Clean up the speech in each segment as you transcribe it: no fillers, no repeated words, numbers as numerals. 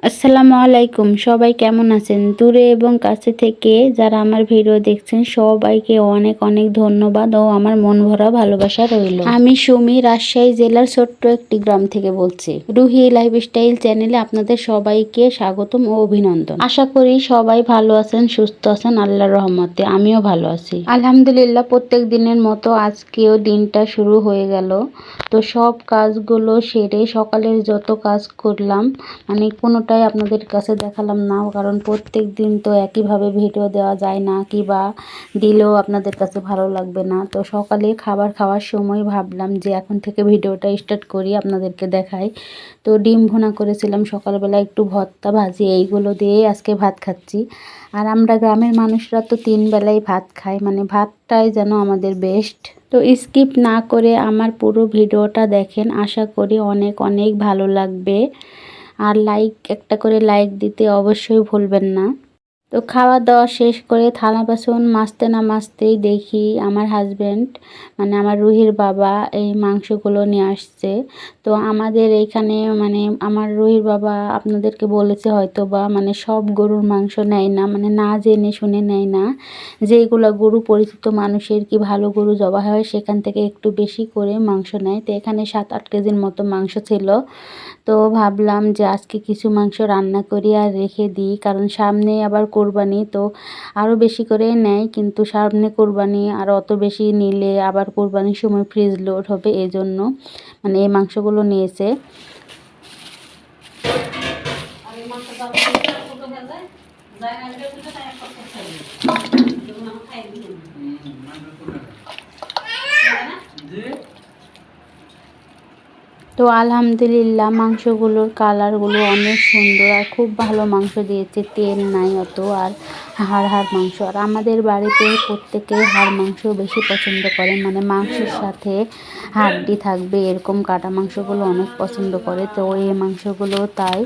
আসসালামু আলাইকুম। সবাই কেমন আছেন? দূরে এবং কাছে থেকে যারা আমার ভিডিও দেখছেন সবাইকে অনেক অনেক ধন্যবাদ ও আমার মন ভরা ভালোবাসা রইল। আমি সুমি, রাজশাহী জেলার ছোট্ট একটি গ্রাম থেকে বলছি। রুহি লাইফস্টাইল চ্যানেলে আপনাদের সবাইকে স্বাগতম ও অভিনন্দন। আশা করি সবাই ভালো আছেন, সুস্থ আছেন আল্লাহর রহমতে। আমিও ভালো আছি আলহামদুলিল্লাহ। প্রত্যেক দিনের মতো আজকেও দিনটা শুরু হয়ে গেল। তো সব কাজগুলো সেরে সকালের যত কাজ করলাম কোনোটাই আপনাদের কাছে দেখালাম না, কারণ প্রত্যেক দিন তো একইভাবে ভিডিও দেওয়া যায় না, কিবা দিলেও আপনাদের কাছে ভালো লাগবে না। তো সকালে খাবার খাওয়ার সময় ভাবলাম যে এখন থেকে ভিডিওটা স্টার্ট করি, আপনাদেরকে দেখাই। তো ডিম ভুনা করেছিলাম সকালবেলা, একটু ভর্তা ভাজি, এইগুলো দিয়ে আজকে ভাত খাচ্ছি। আর আমরা গ্রামের মানুষরা তো 3 বেলাই ভাত খাই, ভাতটাই যেন আমাদের বেস্ট। তো স্কিপ না করে আমার পুরো ভিডিওটা দেখেন, আশা করি অনেক অনেক ভালো লাগবে। আর একটা করে লাইক দিতে অবশ্যই ভুলবেন না। তো খাওয়া দাওয়া শেষ করে থালা বাসন মাজতে না মাজতেই দেখি আমার হাজব্যান্ড আমার রুহির বাবা এই মাংসগুলো নিয়ে আসছে। তো আমাদের এইখানে আমার রুহির বাবা আপনাদেরকে বলেছে হয়তো বা সব গরুর মাংস নেয় না, না জেনে শুনে নেয় না। যেগুলো গরু পরিচিত মানুষের কি ভালো গরু জবাই হয় সেখান থেকে একটু বেশি করে মাংস নেয়। তো এখানে 7-8 কেজির মতো মাংস ছিল। তো ভাবলাম যে আজকে কিছু মাংস রান্না করি আর রেখে দিই, কারণ সামনে আবার কোরবানি, তো আরও বেশি করে নেয়, কিন্তু সামনে কোরবানি আর অত বেশি নিলে আবার কোরবানির সময় ফ্রিজ লোড হবে, এজন্য এই মাংসগুলো নিয়েছে। তো আলহামদুলিল্লাহ মাংসগুলোর কালারগুলো অনেক সুন্দর আর খুব ভালো মাংস দিয়েছে, তেল নাই অত, আর হাড় মাংস। আর আমাদের বাড়িতে প্রত্যেকেই হাড় মাংস বেশি পছন্দ করে, মাংসের সাথে হাড্ডি থাকবে এরকম কাটা মাংসগুলো অনেক পছন্দ করে। তো এই মাংসগুলো তাই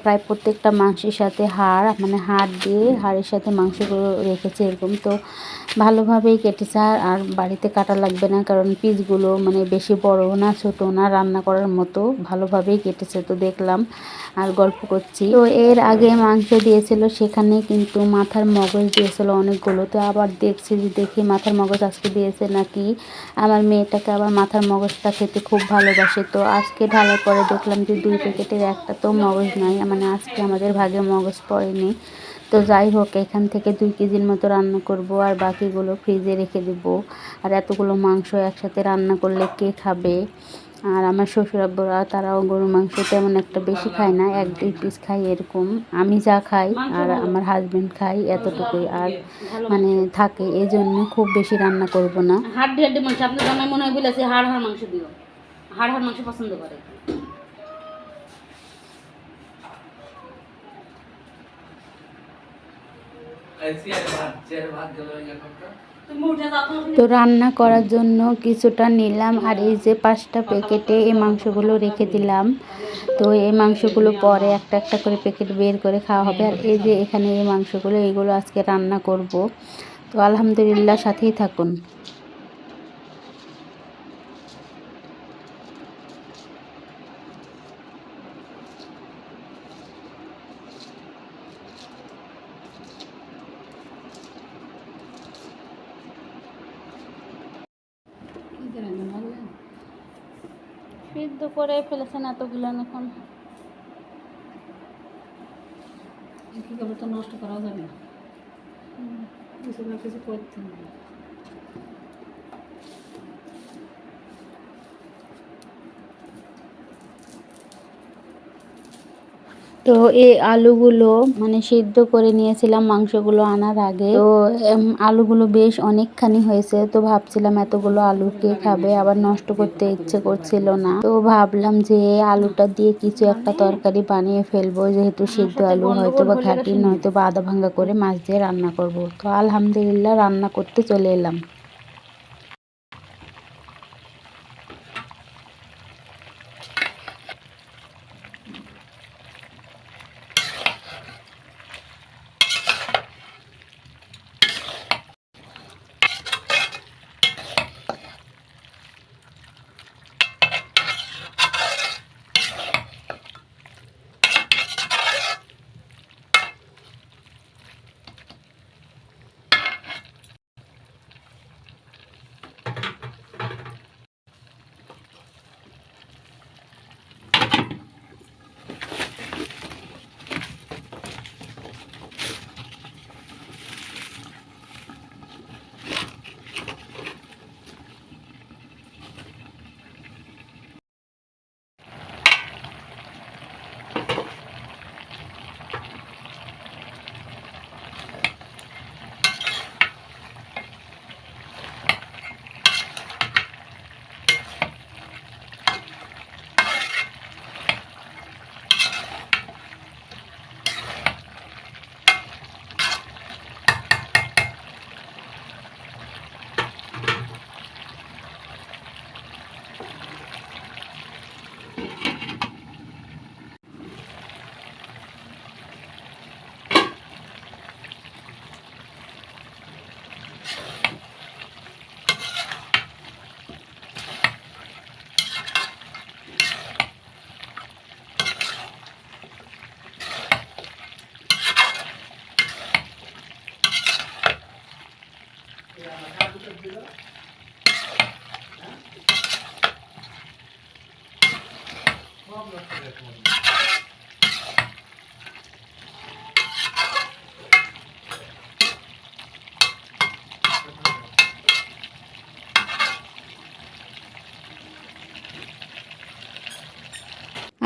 প্রায় প্রত্যেকটা মাংসের সাথে হাড় দিয়ে হাড়ের সাথে মাংসগুলো রেখেছে এরকম। তো ভালোভাবেই কেটেছে, আর বাড়িতে কাটা লাগবে না, কারণ পিসগুলো বেশি বড় না ছোট না, রান্না করার মতো ভালোভাবেই কেটেছে। তো দেখলাম আর গল্প করছি। তো এর আগে মাংস দিয়েছিল, সেখানে কিন্তু মাথার মগজ দিয়েছিল অনেকগুলো। তো আবার দেখি মাথার মগজ আজকে দিয়েছে নাকি। আমার মেয়েটাকে আবার মাথার মগজটা খেতে খুব ভালোবাসে। তো আজকে ঢালার পরে দেখলাম যে 2 প্যাকেটের একটা তো মগজ নাই, আজকে আমাদের ভাগে মগজ পড়েনি। তো যাই হোক, এখান থেকে 2 কেজির মতো রান্না করব আর বাকিগুলো ফ্রিজে রেখে দেব। আর এতগুলো মাংস একসাথে রান্না করলে কে খাবে? আর আমার শ্বশুর আব্বুরা তারাও গরুর মাংস তেমন একটা বেশি খায় না, 1-2 পিস খাই এরকম। আমি যা খাই আর আমার হাজব্যান্ড খাই এতটুকুই, আর থাকে, এই জন্য খুব বেশি রান্না করব না। হাড্ডি হাড্ডি মাংস আপনার জামাই মনে হয় বলেছে হাড় মাংস দিও, হাড় মাংস পছন্দ করে। তো রান্না করার জন্য কিছুটা নিলাম, আর এই যে 5টা প্যাকেটে এই মাংসগুলো রেখে দিলাম। তো এই মাংসগুলো পরে একটা একটা করে প্যাকেট বের করে খাওয়া হবে। আর এই যে এখানে এই মাংসগুলো, এইগুলো আজকে রান্না করব। তো আলহামদুলিল্লাহ, সাথেই থাকুন। সিদ্ধ করে ফেলেছেন এতগুলো, এখন কি করবো, তো নষ্ট করা যাবে না, কিছু না কিছু করতে হবে। তো এই আলুগুলো সিদ্ধ করে নিয়েছিলাম মাংসগুলো আনার আগে। তো আলুগুলো বেশ অনেকখানি হয়েছে, তো ভাবছিলাম এতগুলো আলু কে খাবে, আবার নষ্ট করতে ইচ্ছে করছিল না। তো ভাবলাম যে আলুটা দিয়ে কিছু একটা তরকারি বানিয়ে ফেলবো, যেহেতু সিদ্ধ আলু, হয়তো বা ঘাটি নয়তো বা আধা ভাঙ্গা করে মাছ দিয়ে রান্না করব। তো আলহামদুলিল্লাহ রান্না করতে চলে এলাম।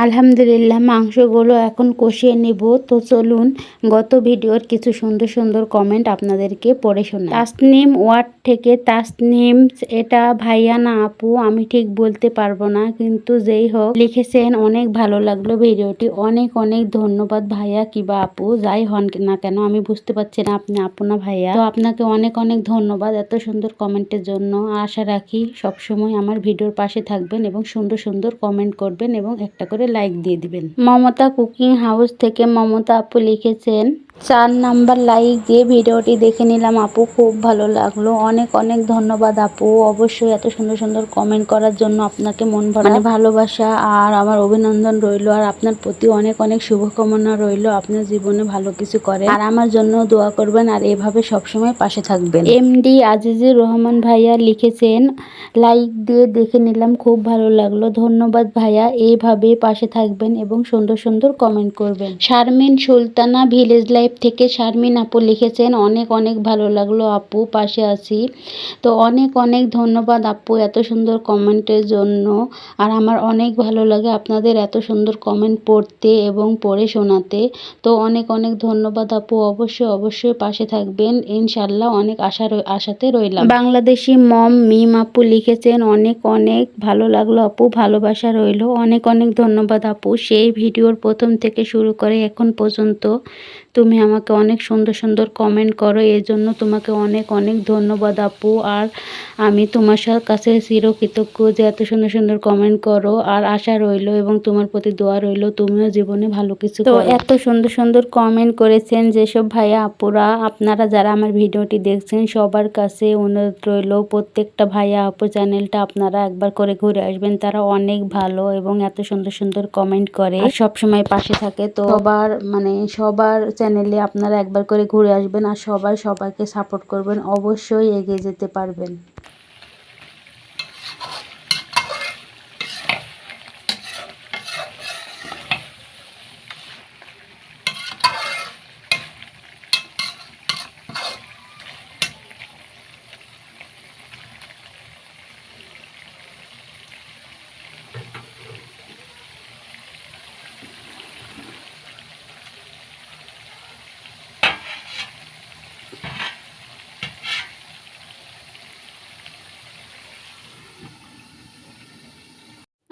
আলহামদুলিল্লাহ মাংসগুলো এখন কষিয়ে নিব। তো চলুন গত ভিডিওর কিছু সুন্দর সুন্দর কমেন্ট আপনাদেরকে পড়ে শোনাই। তাসনিম ওয়ার্ড থেকে তাসনিম, এটা ভাইয়া না আপু আমি ঠিক বলতে পারবো না, কিন্তু যেই হোক লিখেছেন অনেক ভালো লাগলো ভিডিওটি। অনেক অনেক ধন্যবাদ ভাইয়া কিবা আপু, যাই হন না কেন আমি বুঝতে পারছি না আপনি আপু না ভাইয়া। তো আপনাকে অনেক অনেক ধন্যবাদ এত সুন্দর কমেন্টের জন্য। আশা রাখি সবসময় আমার ভিডিওর পাশে থাকবেন এবং সুন্দর সুন্দর কমেন্ট করবেন এবং একটা করে লাইক দিয়ে দিবেন। মমতা কুকিং হাউস থেকে মমতা আপু লিখেছেন 4 নাম্বার লাইক দিয়ে ভিডিওটি দেখে নিলাম আপু, খুব ভালো লাগলো। অনেক অনেক ধন্যবাদ আপু, অবশ্যই এত সুন্দর সুন্দর কমেন্ট করার জন্য আপনাকে মন ভরা ভালোবাসা আর আমার অভিনন্দন রইল। আর আপনার প্রতি অনেক অনেক শুভকামনা রইল, আপনার জীবনে ভালো কিছু করেন আর আমার জন্য দোয়া করবেন আর এভাবে সবসময় পাশে থাকবেন। এমডি আজিজুর রহমান ভাইয়া লিখেছেন লাইক দিয়ে দেখে নিলাম, খুব ভালো লাগলো। ধন্যবাদ ভাইয়া, এইভাবে পাশে থাকবেন এবং সুন্দর সুন্দর কমেন্ট করবেন। শারমিন সুলতানা ভিলেজ লাইফ থেকে শারমিন আপু লিখেছেন অনেক অনেক ভালো লাগলো আপু, পাশে আছি। তো অনেক অনেক ধন্যবাদ আপু এত সুন্দর কমেন্টের জন্য। আর আমার অনেক ভালো লাগে আপনাদের এত সুন্দর কমেন্ট পড়তে এবং পড়ে শোনাতে। তো অনেক অনেক ধন্যবাদ আপু, অবশ্যই অবশ্যই পাশে থাকবেন ইনশাল্লাহ, অনেক আশাতে রইলাম। বাংলাদেশি মম মিম আপু লিখেছেন অনেক অনেক ভালো লাগলো আপু, ভালোবাসা রইলো। অনেক অনেক ধন্যবাদ আপু, সেই ভিডিওর প্রথম থেকে শুরু করে এখন পর্যন্ত তুমি আমাকে অনেক সুন্দর সুন্দর কমেন্ট করো, এর জন্য তোমাকে অনেক অনেক ধন্যবাদ আপু। আর আমি তোমার কাছে চিরকৃতজ্ঞ যে এত সুন্দর সুন্দর কমেন্ট করো। আর আশা রইলো এবং তোমার প্রতি দোয়া রইলো তুমিও জীবনে ভালো কিছু করো। তো এত সুন্দর সুন্দর কমেন্ট করেছেন যেসব ভাইয়া আপুরা, আপনারা যারা আমার ভিডিওটি দেখছেন সবার কাছে অনুরোধ রইলো প্রত্যেকটা ভাইয়া আপু চ্যানেলটা আপনারা একবার করে ঘুরে আসবেন। তারা অনেক ভালো এবং এত সুন্দর সুন্দর কমেন্ট করে সব সময় পাশে থাকে। তো সবার চ্যানেলে আপনারা একবার করে ঘুরে আসবেন আর সবাই সবাইকে সাপোর্ট করবেন, অবশ্যই এগিয়ে যেতে পারবেন।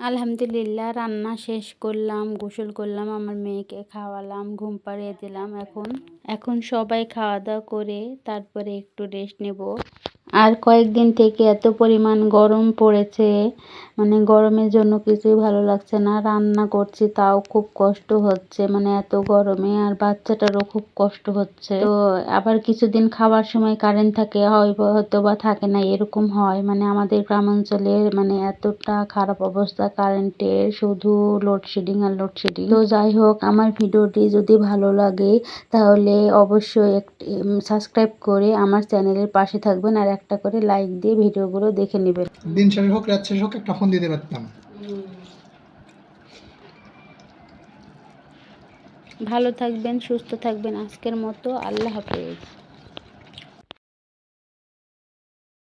আলহামদুলিল্লাহ রান্না শেষ করলাম, গোসল করলাম, আমার মেয়েকে খাওয়ালাম, ঘুম পাড়িয়ে দিলাম। এখন সবাই খাওয়া দাওয়া করে তারপরে একটু রেস্ট নেব। আর কয়েকদিন থেকে এত পরিমাণ গরম পড়েছে, গরমের জন্য কিছুই ভালো লাগছে না। রান্না করছি তাও খুব কষ্ট হচ্ছে, এত গরমে। আর বাচ্চাটারও খুব কষ্ট হচ্ছে। তো আবার কিছুদিন খাওয়ার সময় কারেন্ট থাকে, হয়তো বা থাকে না, এরকম হয়। আমাদের গ্রামাঞ্চলে এতটা খারাপ অবস্থা কারেন্টের, শুধু লোডশেডিং আর লোডশেডিং। তো যাই হোক, আমার ভিডিওটি যদি ভালো লাগে তাহলে অবশ্যই সাবস্ক্রাইব করে আমার চ্যানেলের পাশে থাকবেন আর একটা করে লাইক দিয়ে ভিডিওগুলো দেখে নেবেন। দিন শেষ হোক রাত শেষ হোক একটা ফোন দিতে পারতাম। ভালো থাকবেন, সুস্থ থাকবেন। আজকের মতো আল্লাহ হাফেজ।